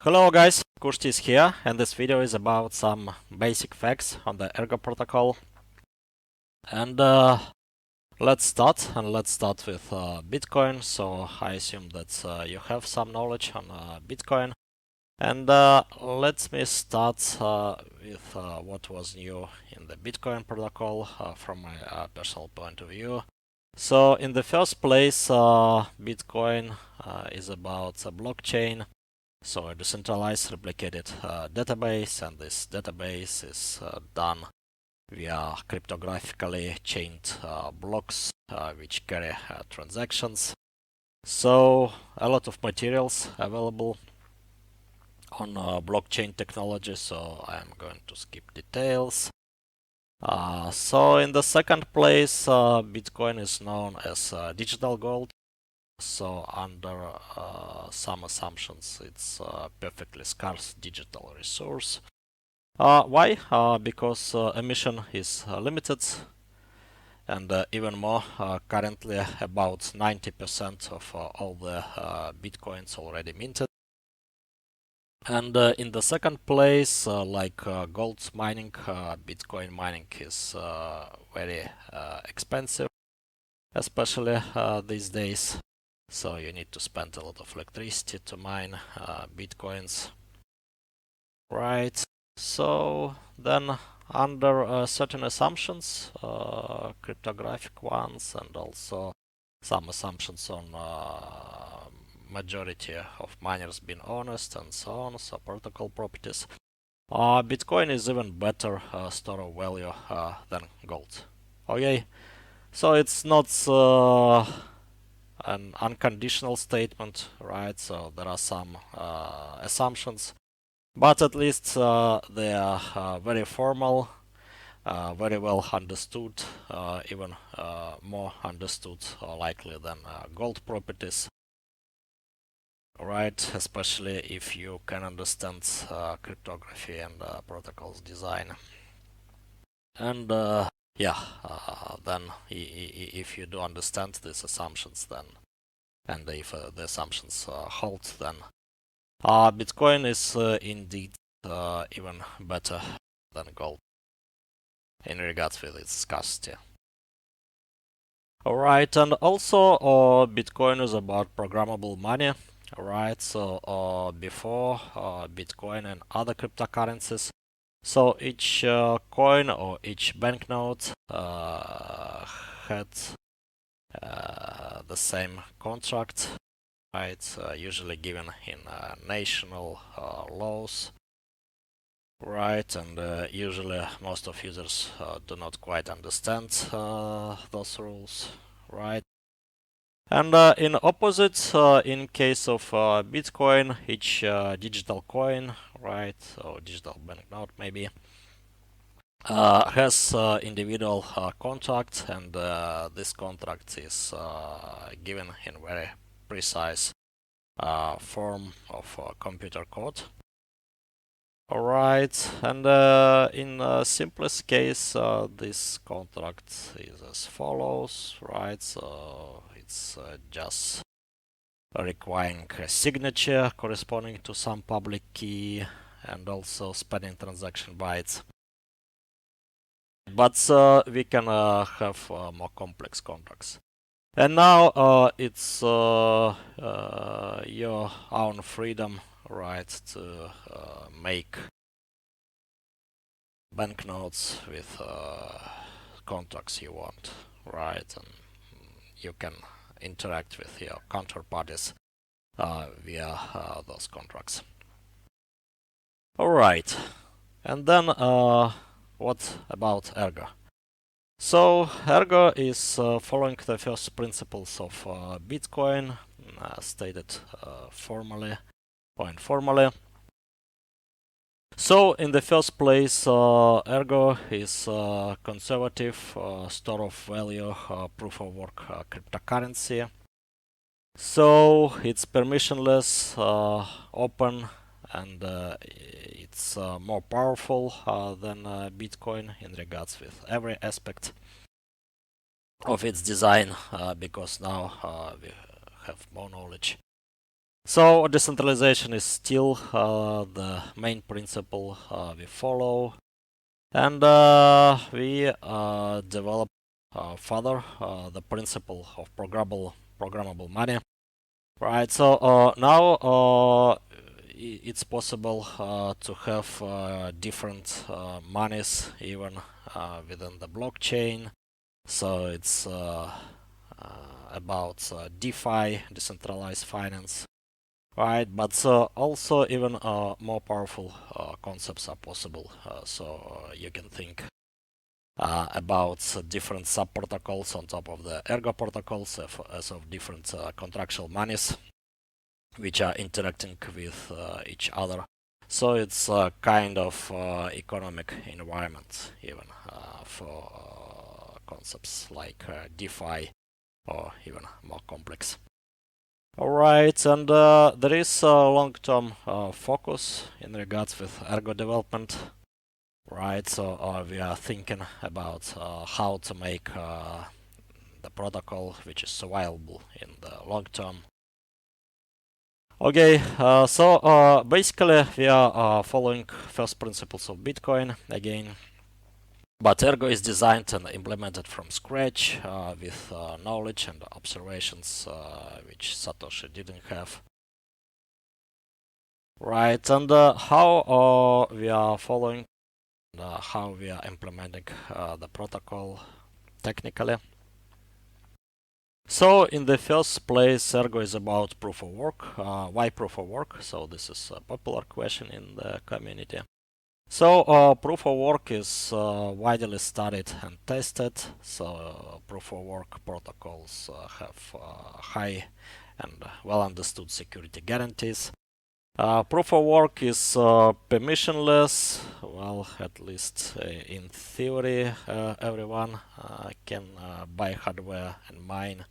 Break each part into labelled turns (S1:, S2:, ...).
S1: Hello guys, Kushti is here, and this video is about some basic facts on the Ergo protocol. And let's start with Bitcoin. So I assume that you have some knowledge on Bitcoin. And let me start with what was new in the Bitcoin protocol from my personal point of view. So in the first place, Bitcoin is about a blockchain. So a decentralized replicated database, and this database is done via cryptographically chained blocks which carry transactions. So a lot of materials available on blockchain technology, so I'm going to skip details. So in the second place, Bitcoin is known as digital gold. So under some assumptions, it's a perfectly scarce digital resource. Why? Because emission is limited, and even more, currently about 90% of all the bitcoins already minted. And in the second place, like gold mining, Bitcoin mining is very expensive, especially these days. So you need to spend a lot of electricity to mine bitcoins, right? So then under certain assumptions, cryptographic ones, and also some assumptions on majority of miners being honest and so on, so protocol properties, Bitcoin is even better store of value than gold. Okay, so it's not an unconditional statement, right? So there are some assumptions, but at least they are very formal, very well understood, even more understood likely than gold properties, right? Especially if you can understand cryptography and protocols design. And yeah, then if you do understand these assumptions, then and if the assumptions hold, then Bitcoin is indeed even better than gold in regards with its scarcity. Alright, and also Bitcoin is about programmable money. Alright, so before Bitcoin and other cryptocurrencies, so each coin or each banknote had the same contract, right? Usually given in national laws, right? And usually most of users do not quite understand those rules, right? And in opposite, in case of Bitcoin, each digital coin, right, or digital banknote maybe, has individual contract, and this contract is given in very precise form of computer code. Alright, and in simplest case, this contract is as follows, right? So it's just requiring a signature corresponding to some public key, and also spanning transaction bytes. But we can have more complex contracts. And now it's your own freedom, right, to make banknotes with contracts you want, right? And you can interact with your counterparties via those contracts. Alright, and then what about Ergo? So Ergo is following the first principles of Bitcoin, stated formally or informally. So in the first place, Ergo is conservative store of value proof of work cryptocurrency. So it's permissionless, open, and it's more powerful than Bitcoin in regards with every aspect of its design, because now we have more knowledge So decentralization is still the main principle we follow, and we develop further the principle of programmable money. Right. So now it's possible to have different monies even within the blockchain. So it's about DeFi, decentralized finance, right? But also even more powerful concepts are possible. So you can think about different sub-protocols on top of the Ergo protocols as of different contractual monies which are interacting with each other. So it's a kind of economic environment even for concepts like DeFi or even more complex. Alright, and there is a long-term focus in regards with Ergo development. Right, so we are thinking about how to make the protocol which is survivable in the long term. Okay, so basically we are following first principles of Bitcoin again, but Ergo is designed and implemented from scratch with knowledge and observations which Satoshi didn't have. Right, and how we are following, how we are implementing the protocol technically. So in the first place, Ergo is about proof of work. Why proof of work? So this is a popular question in the community. So proof of work is widely studied and tested. So proof of work protocols have high and well understood security guarantees. Proof of work is permissionless. Well, at least in theory, everyone can buy hardware and mine.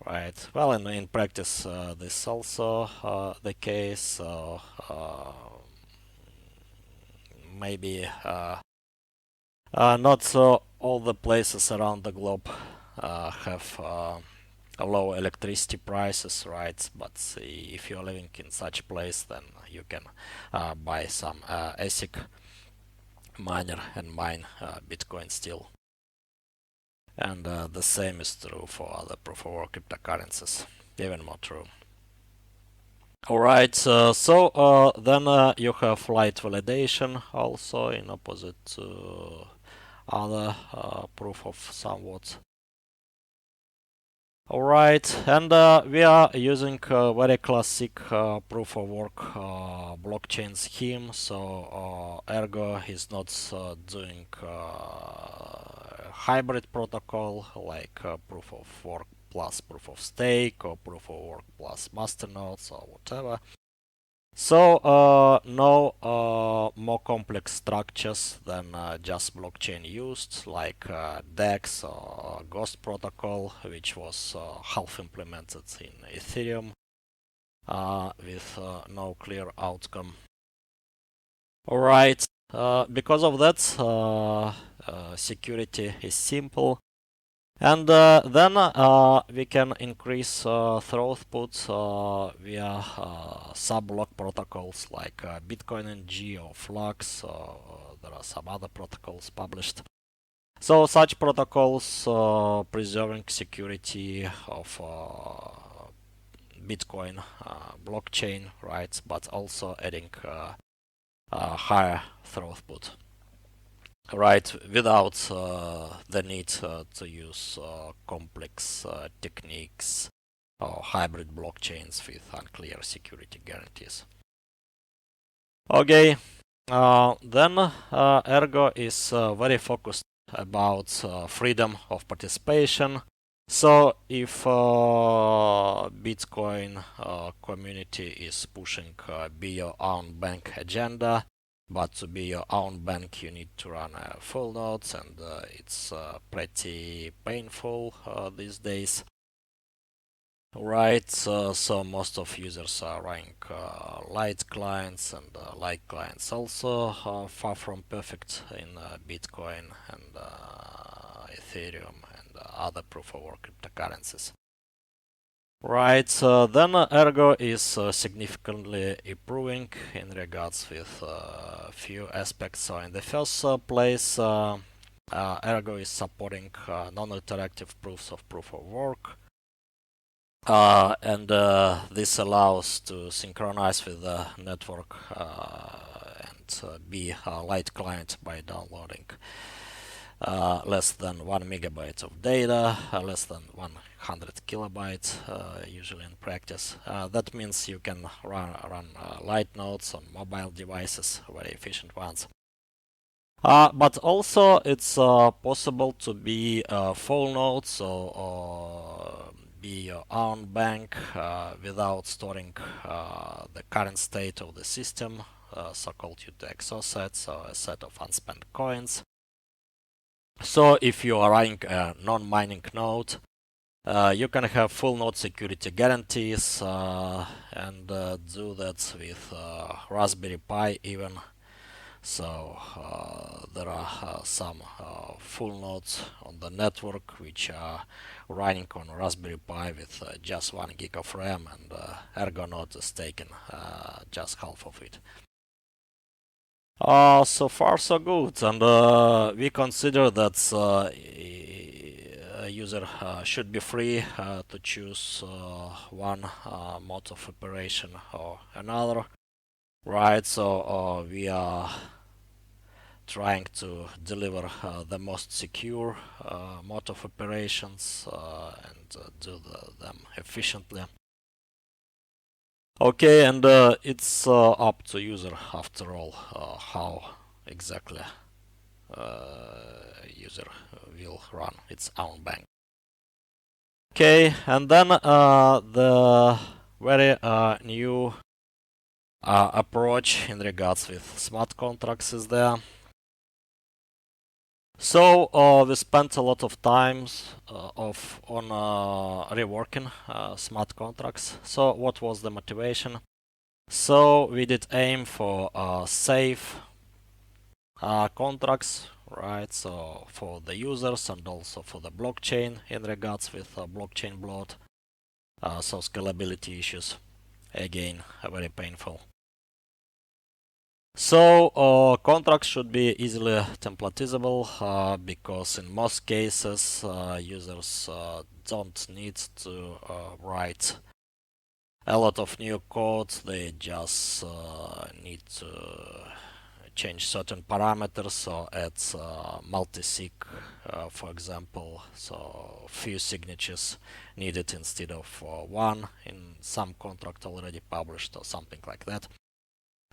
S1: Right. Well, in practice, this is also the case. So maybe not so all the places around the globe have low electricity prices, right? But if you're living in such a place, then you can buy some ASIC miner and mine Bitcoin still. And the same is true for other proof of work cryptocurrencies, even more true. Alright, so then you have light validation also in opposite to other proof of somewhat. Alright, and we are using a very classic proof of work blockchain scheme. So Ergo is not doing hybrid protocol like proof of work plus proof of stake or proof of work plus masternodes or whatever. So no more complex structures than just blockchain used, like DEX or Ghost protocol, which was half implemented in Ethereum with no clear outcome. Alright, because of that, security is simple. And then we can increase throughput via sub-block protocols like Bitcoin NG or Flux. There are some other protocols published. So such protocols preserving security of Bitcoin blockchain, right? But also adding higher throughput. Right, without the need to use complex techniques or hybrid blockchains with unclear security guarantees. Okay, then Ergo is very focused about freedom of participation. So if Bitcoin community is pushing be your own bank agenda, but to be your own bank, you need to run full nodes, and it's pretty painful these days. Right, so most of users are running light clients, and light clients also far from perfect in Bitcoin and Ethereum and other proof of work cryptocurrencies. Right, then Ergo is significantly improving in regards with few aspects. So in the first place, Ergo is supporting non-interactive proofs of proof of work. And this allows to synchronize with the network and be a light client by downloading less than 1 megabyte of data, less than 100 kilobytes, usually in practice. That means you can run light nodes on mobile devices, very efficient ones. But also it's possible to be full node, so be your own bank without storing the current state of the system, so-called UTXO set, so a set of unspent coins. So if you are running a non-mining node, you can have full node security guarantees and do that with Raspberry Pi even. So there are some full nodes on the network which are running on Raspberry Pi with just 1 gig of RAM, and Ergonaut is taking just half of it. So far so good, and we consider that a user should be free to choose one mode of operation or another. Right, so we are trying to deliver the most secure mode of operations and do them efficiently. Okay, and it's up to user after all how exactly user will run its own bank. Okay, and then the very new approach in regards with smart contracts is there. So we spent a lot of time on reworking smart contracts. So what was the motivation? So we did aim for safe contracts, right? So for the users and also for the blockchain in regards with blockchain bloat. So scalability issues, again, very painful. So contracts should be easily templatizable because in most cases users don't need to write a lot of new code. They just need to change certain parameters, so add multi-sig, for example, so few signatures needed instead of one in some contract already published or something like that.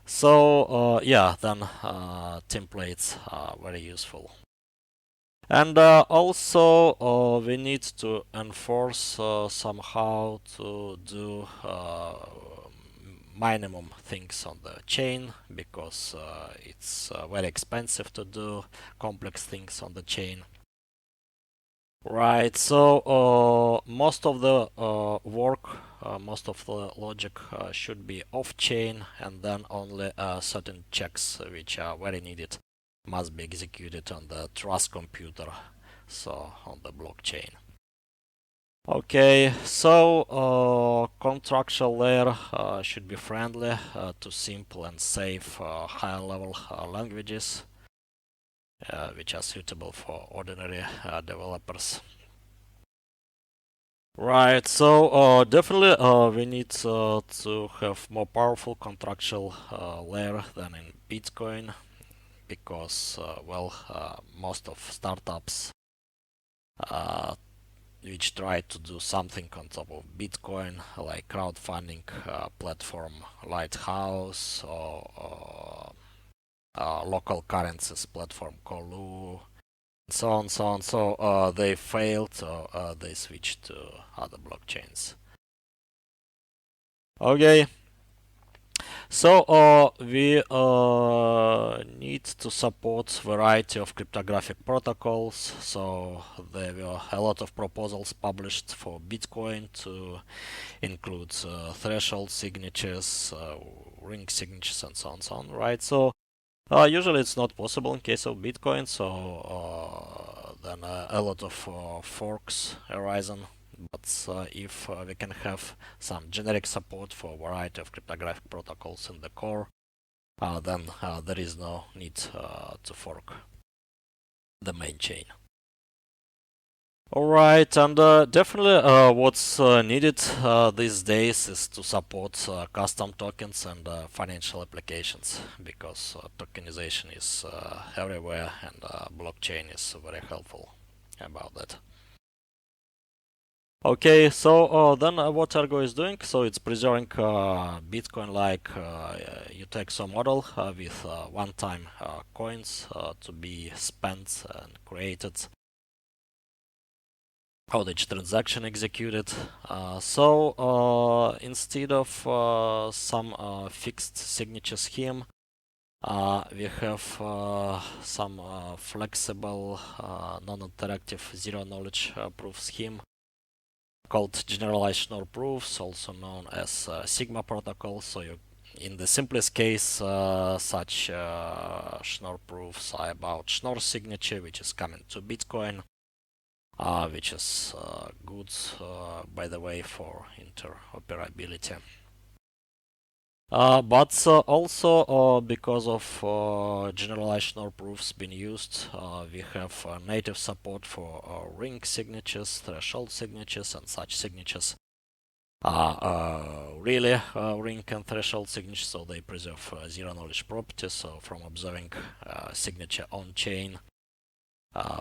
S1: So yeah, then templates are very useful. And also we need to enforce somehow to do minimum things on the chain, because it's very expensive to do complex things on the chain. Right, so most of the work, most of the logic should be off-chain, and then only certain checks which are very needed must be executed on the trust computer, so on the blockchain. Okay, so contractual layer should be friendly to simple and safe higher-level languages, which are suitable for ordinary developers. Right, so definitely we need to have more powerful contractual layer than in Bitcoin, because well, most of startups which try to do something on top of Bitcoin, like crowdfunding platform Lighthouse, or local currencies platform Colu, so on, so on. So they failed, so they switched to other blockchains. Okay. So we need to support variety of cryptographic protocols. So there were a lot of proposals published for Bitcoin to include threshold signatures, ring signatures, and so on, so on. Right. So usually it's not possible in case of Bitcoin. So then a lot of forks arisen but if we can have some generic support for a variety of cryptographic protocols in the core, then there is no need to fork the main chain. Alright, and definitely what's needed these days is to support custom tokens and financial applications, because tokenization is everywhere, and blockchain is very helpful about that. Okay, so then what Ergo is doing, so it's preserving Bitcoin-like UTXO model with one-time coins to be spent and created how each transaction executed. So instead of some fixed signature scheme, we have some flexible non-interactive zero-knowledge proof scheme called generalized Schnorr proofs, also known as Sigma protocol. So in the simplest case, such Schnorr proofs are about Schnorr signature, which is common to Bitcoin, which is good, by the way, for interoperability. But also because of generalized Schnorr proofs being used, we have native support for ring signatures, threshold signatures, and such signatures are really ring and threshold signatures, so they preserve zero knowledge properties. So from observing signature on chain,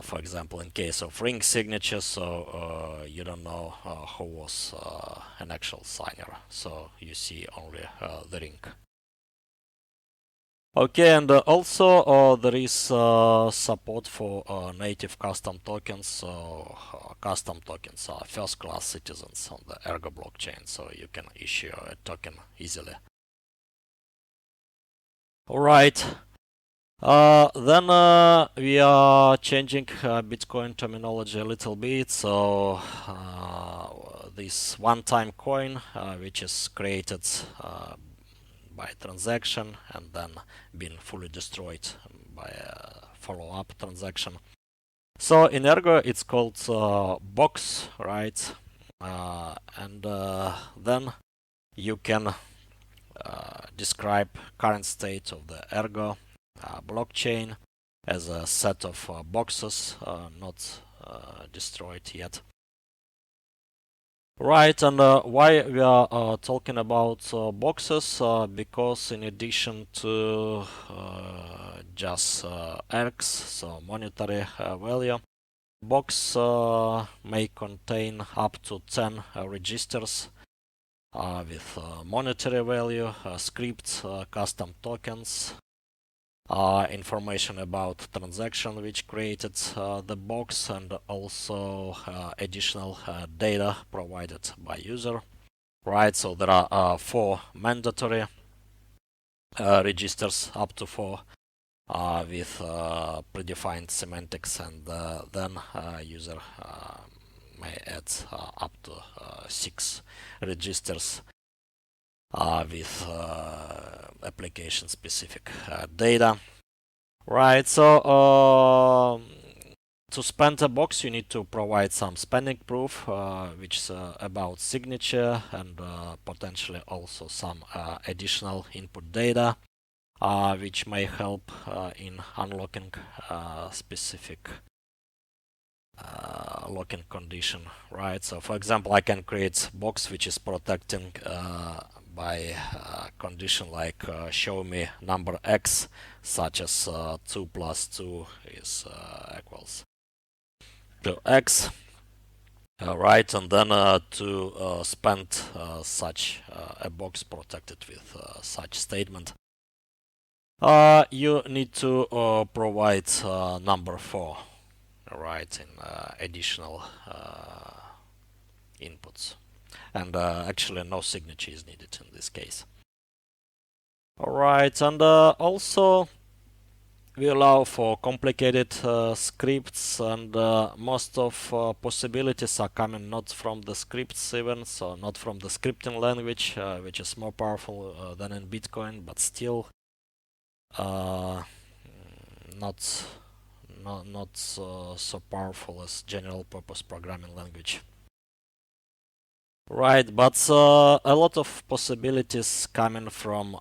S1: for example, in case of ring signature, so you don't know who was an actual signer, so you see only the ring. Okay, and also there is support for native custom tokens. So custom tokens are first-class citizens on the Ergo blockchain, so you can issue a token easily. Alright. Then we are changing Bitcoin terminology a little bit. So this one-time coin, which is created by transaction and then been fully destroyed by a follow-up transaction. So in Ergo it's called box, right? And then you can describe current state of the Ergo blockchain as a set of boxes not destroyed yet. Right, and why we are talking about boxes? Because in addition to just X, so monetary value, box may contain up to 10 registers with monetary value, scripts, custom tokens, information about transaction which created the box, and also additional data provided by user. Right, so there are 4 mandatory registers, up to 4, with predefined semantics, and then user may add up to 6 registers with application specific data. Right, so to spend a box you need to provide some spending proof, which is about signature, and potentially also some additional input data, which may help in unlocking specific locking condition. Right, so for example I can create box which is protecting by condition like show me number x, such as 2 plus 2 is equals to x. Right, and then to spend such a box protected with such statement, you need to provide number 4, right, in additional inputs, and actually no signature is needed in this case. Alright, and also we allow for complicated scripts, and most of possibilities are coming not from the scripts even, so not from the scripting language, which is more powerful than in Bitcoin, but still not so powerful as general purpose programming language. Right, but a lot of possibilities coming from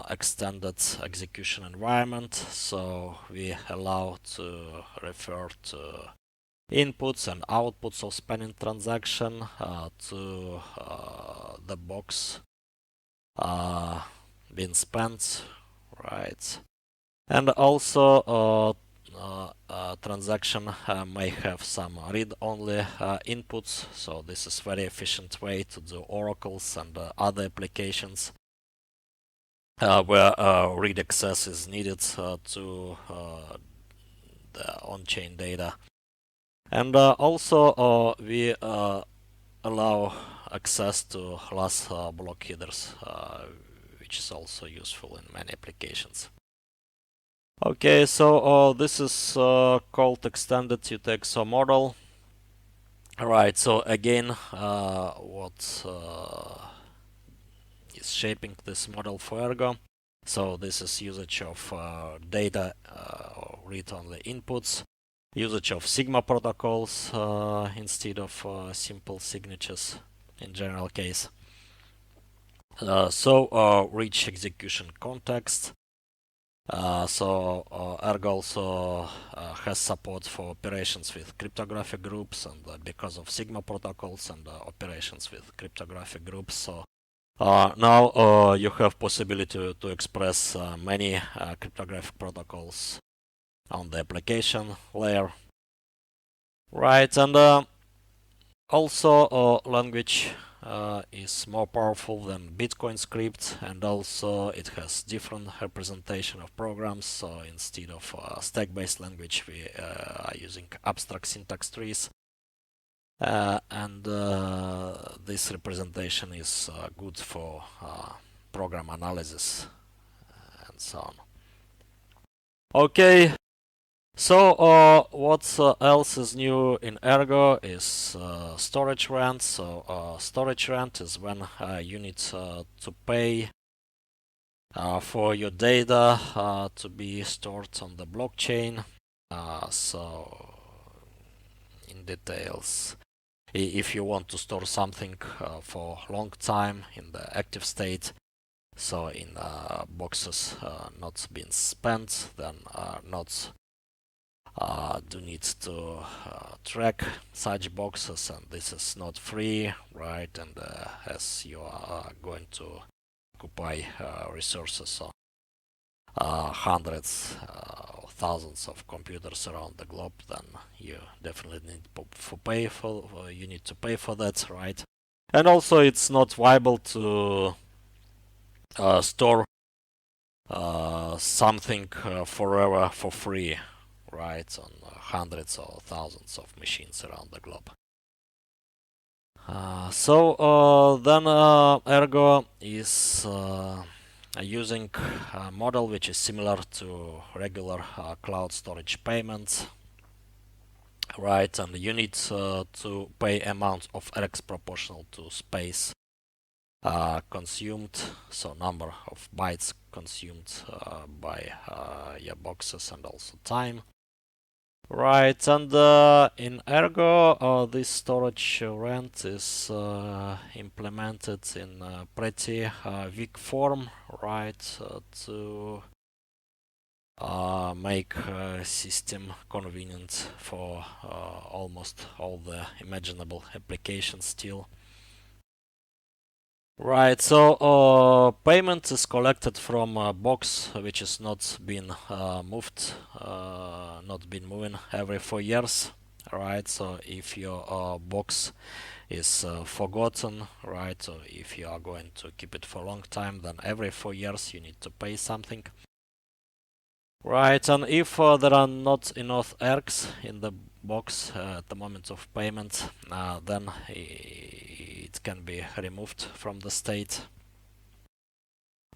S1: extended execution environment. So we allow to refer to inputs and outputs of spanning transaction to the box being spent, right? And also transaction may have some read-only inputs, so this is very efficient way to do oracles and other applications where read access is needed to the on-chain data. And also we allow access to last block headers, which is also useful in many applications. Okay, so this is called extended UTXO model. Alright, so again, what is shaping this model for Ergo? So this is usage of data or read-only inputs, usage of Sigma protocols instead of simple signatures in general case. So rich execution context. Ergo also has support for operations with cryptographic groups, and because of Sigma protocols and operations with cryptographic groups. So now you have possibility to express many cryptographic protocols on the application layer, right? And also language is more powerful than Bitcoin script, and also it has different representation of programs. So instead of stack-based language, we are using abstract syntax trees, and this representation is good for program analysis and so on. Okay. So what else is new in Ergo is storage rent. So storage rent is when you need to pay for your data to be stored on the blockchain. So in details, if you want to store something for a long time in the active state, so in boxes not being spent, then not do need to track such boxes, and this is not free, right? And as you are going to occupy resources on hundreds or thousands of computers around the globe, then you definitely need you need to pay for that, right? And also it's not viable to store something forever for free, right, on hundreds or thousands of machines around the globe. Then Ergo is using a model which is similar to regular cloud storage payments, right? And you need to pay amount of X proportional to space consumed, so number of bytes consumed by your boxes, and also time. Right, and in Ergo, this storage rent is implemented in a pretty weak form, right, to make system convenient for almost all the imaginable applications still. Right, so payment is collected from a box which is not been moved, not been moving every 4 years. Right, so if your box is forgotten, right, so if you are going to keep it for a long time, then every 4 years you need to pay something. Right, and if there are not enough ergs in the box at the moment of payment, then it can be removed from the state.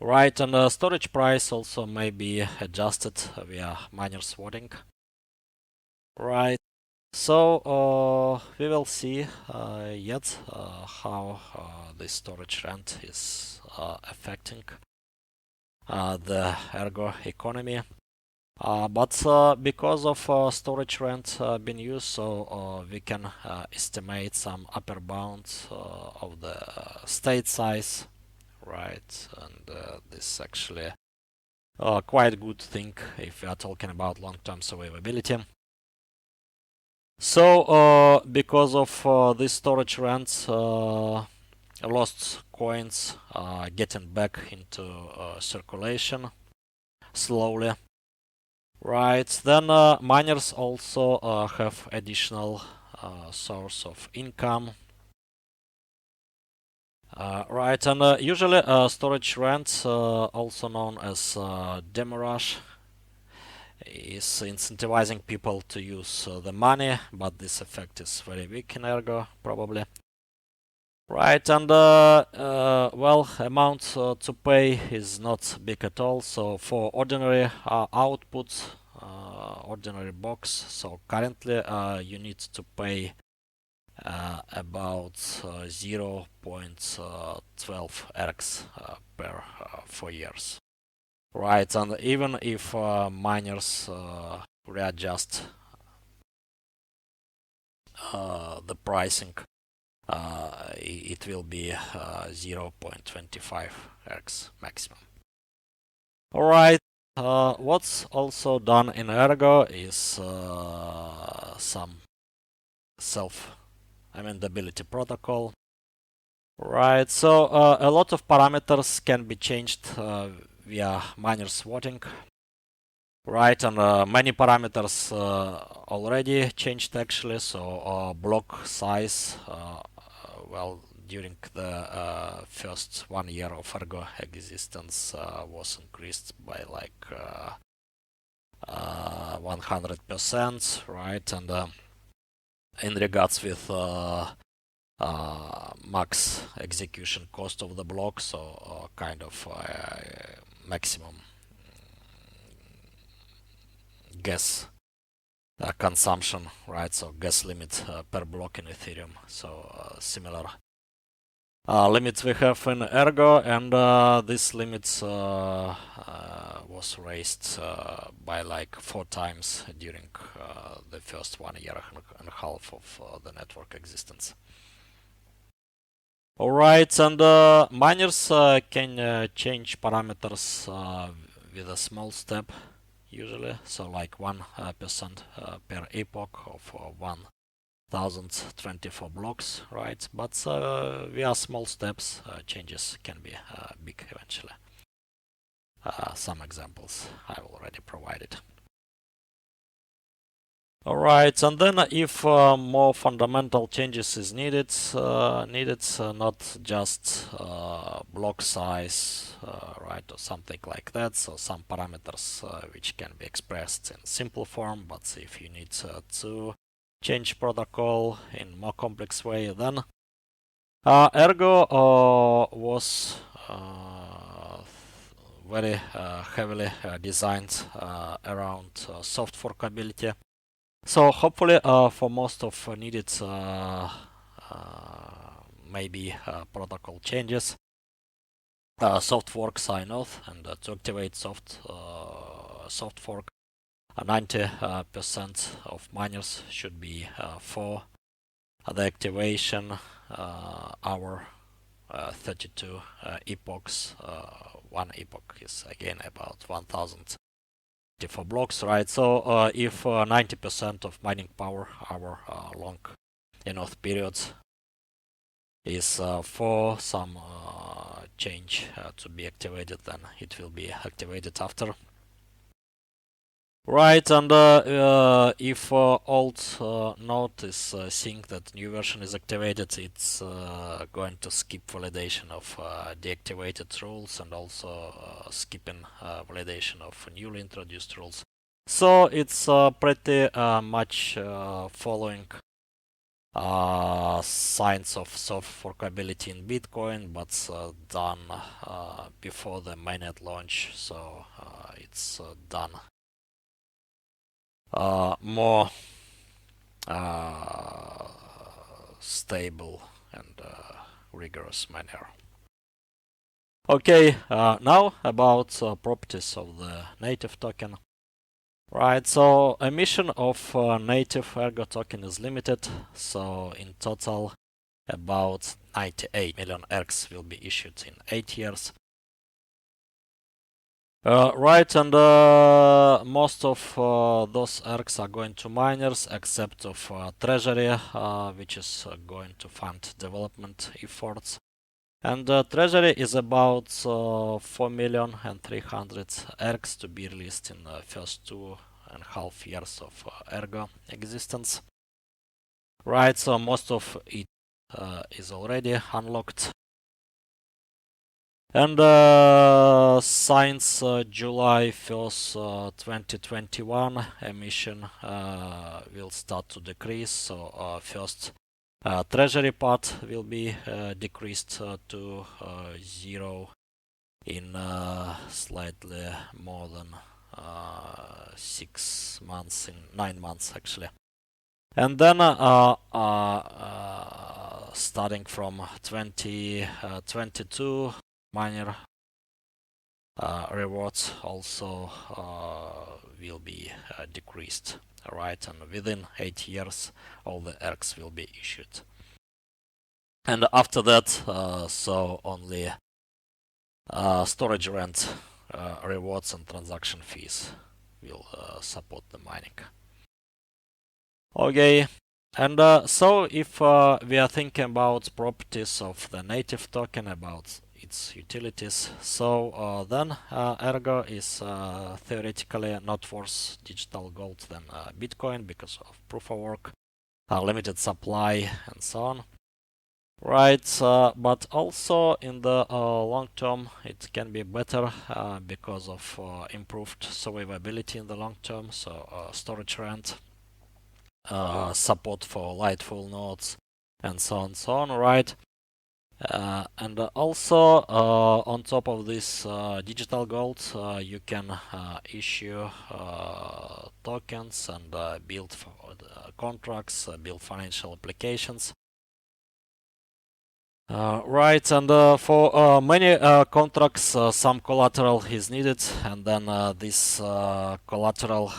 S1: Right, and storage price also may be adjusted via miner swatting. Right, so we will see yet how this storage rent is affecting the Ergo economy. But because of storage rent being used, so we can estimate some upper bound of the state size, right? And this is actually quite a good thing if we are talking about long-term survivability. So because of this storage rent, lost coins are getting back into circulation slowly. Right, then miners also have additional source of income. Right, and usually storage rent, also known as demurrage, is incentivizing people to use the money, but this effect is very weak in Ergo, probably. Right, and well, amount to pay is not big at all. So for ordinary output, ordinary box, so currently you need to pay about 0.12 ergs per 4 years. Right, and even if miners readjust the pricing, it will be 0.25 ergs maximum. Alright, what's also done in Ergo is some self-amendability protocol. Right, so a lot of parameters can be changed via miners voting. Right, and many parameters already changed actually. So block size, well, during the first 1 year of Ergo existence was increased by like 100%, right? And in regards with max execution cost of the block, so kind of maximum gas consumption, right? So gas limit per block in Ethereum. So similar limits we have in Ergo, and this limit was raised by like 4 times during the first 1 year and a half of the network existence. Alright, and miners can change parameters with a small step usually, so like 1% per epoch of 1024 blocks, right? But via small steps, changes can be big eventually. Some examples I already provided. Alright, and then if more fundamental changes is needed, not just block size, right, or something like that, so some parameters which can be expressed in simple form, but if you need to change protocol in more complex way, then Ergo was very heavily designed around soft forkability. So hopefully for most of needed maybe protocol changes, soft fork sign off, and to activate soft fork, 90% of miners should be for the activation. Our 32 epochs. One epoch is again about 1000 for blocks, right? So if 90% of mining power, our long enough periods, is for some change to be activated, then it will be activated after. Right, and if old node is seeing that new version is activated, it's going to skip validation of deactivated rules, and also skipping validation of newly introduced rules. So it's pretty much following signs of soft forkability in Bitcoin, but done before the mainnet launch, so it's done more stable and rigorous manner. Okay, now about properties of the native token. Right, so emission of native Ergo token is limited, so in total about 98 million ERGs will be issued in 8 years. Right, and most of those ERGs are going to miners, except of Treasury, which is going to fund development efforts. And Treasury is about 4,300,000 ERGs to be released in the first 2.5 years of Ergo existence. Right, so most of it is already unlocked. And since July 1st, 2021, emission will start to decrease. So first treasury part will be decreased to 0 in slightly more than 6 months, in 9 months actually. And then starting from 2022, miner rewards also will be decreased, right? And within 8 years, all the ERGs will be issued. And after that, so only storage rent, rewards, and transaction fees will support the mining. Okay. And so if we are thinking about properties of the native token, about its utilities, so then Ergo is theoretically not worth digital gold than Bitcoin because of proof of work, limited supply, and so on. Right, but also in the long term it can be better because of improved survivability in the long term, so storage rent, support for lightful nodes, and so on, right? And also on top of this digital gold, you can issue tokens and build contracts, build financial applications. Right, and for many contracts, some collateral is needed, and then this collateral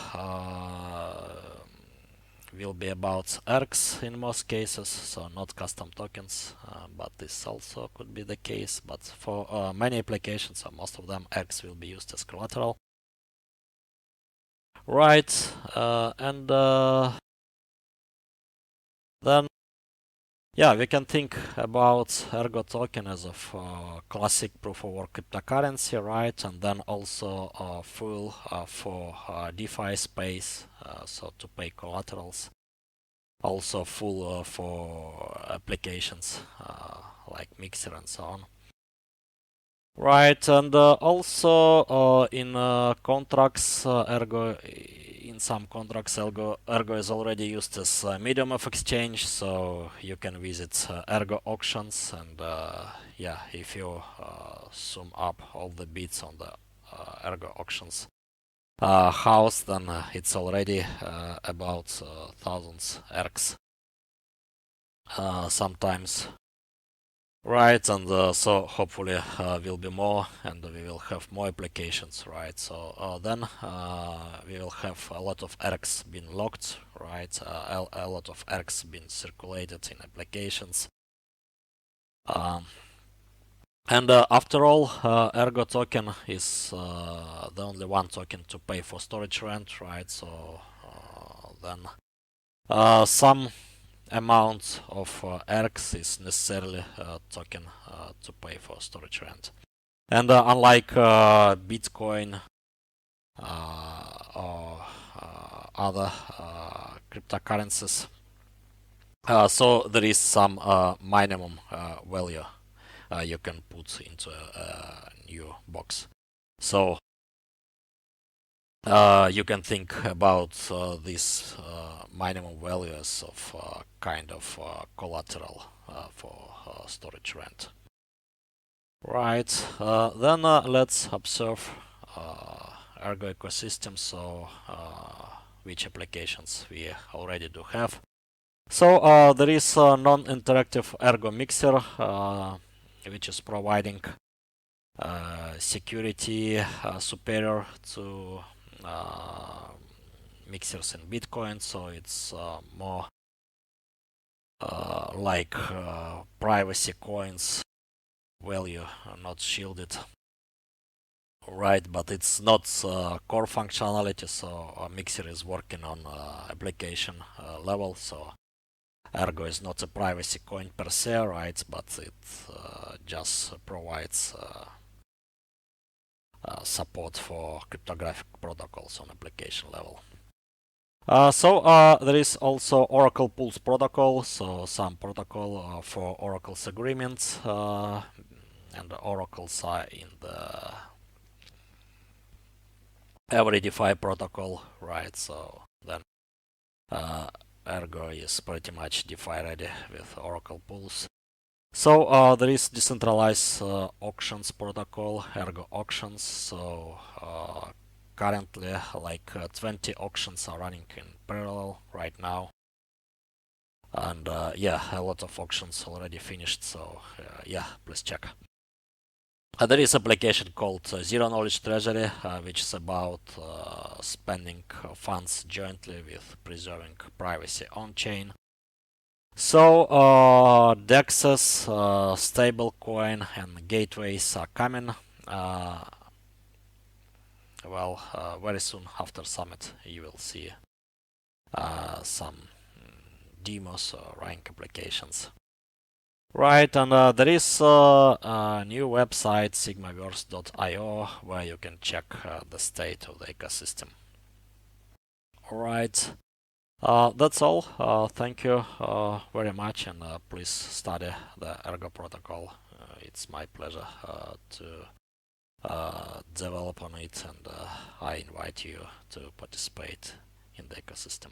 S1: will be about ERGs in most cases, so not custom tokens, but this also could be the case. But for many applications, so most of them, ERGs will be used as collateral. Right, and then, yeah, we can think about Ergo token as a classic proof of work cryptocurrency, right? And then also full for DeFi space, so to pay collaterals. Also full for applications like Mixer and so on. Right, and also in contracts, Ergo, in some contracts, Ergo is already used as a medium of exchange, so you can visit Ergo auctions, and yeah, if you sum up all the bids on the Ergo auctions house, then it's already about thousands ERGs sometimes. Right, and so hopefully will be more, and we will have more applications, right? So then we will have a lot of ERGs being locked, right? A lot of ERGs being circulated in applications. And after all, Ergo token is the only one token to pay for storage rent, right? So then some amount of ERGs is necessarily a token to pay for storage rent. And unlike Bitcoin or other cryptocurrencies, so there is some minimum value you can put into a new box. So you can think about these minimum values of kind of collateral for storage rent. Right, then let's observe Ergo ecosystem, so which applications we already do have. So there is a non-interactive Ergo mixer, which is providing security superior to mixers in Bitcoin, so it's more like privacy coins, value not shielded. Right, but it's not core functionality, so Mixer is working on application level, so Ergo is not a privacy coin per se, right, but it just provides support for cryptographic protocols on application level. There is also Oracle Pulse protocol, so some protocol for Oracle's agreements, and the oracles are in the every DeFi protocol, right? So then Ergo is pretty much DeFi ready with Oracle Pulse. So there is decentralized auctions protocol, Ergo Auctions. So currently like 20 auctions are running in parallel right now. And yeah, a lot of auctions already finished, so yeah, please check. There is application called Zero Knowledge Treasury, which is about spending funds jointly with preserving privacy on-chain. So DEXs, stablecoin, and gateways are coming. Very soon after Summit, you will see some demos or running applications. Right, and there is a new website, sigmaverse.io, where you can check the state of the ecosystem. Alright, that's all. Thank you very much, and please study the Ergo protocol. It's my pleasure to develop on it, and I invite you to participate in the ecosystem.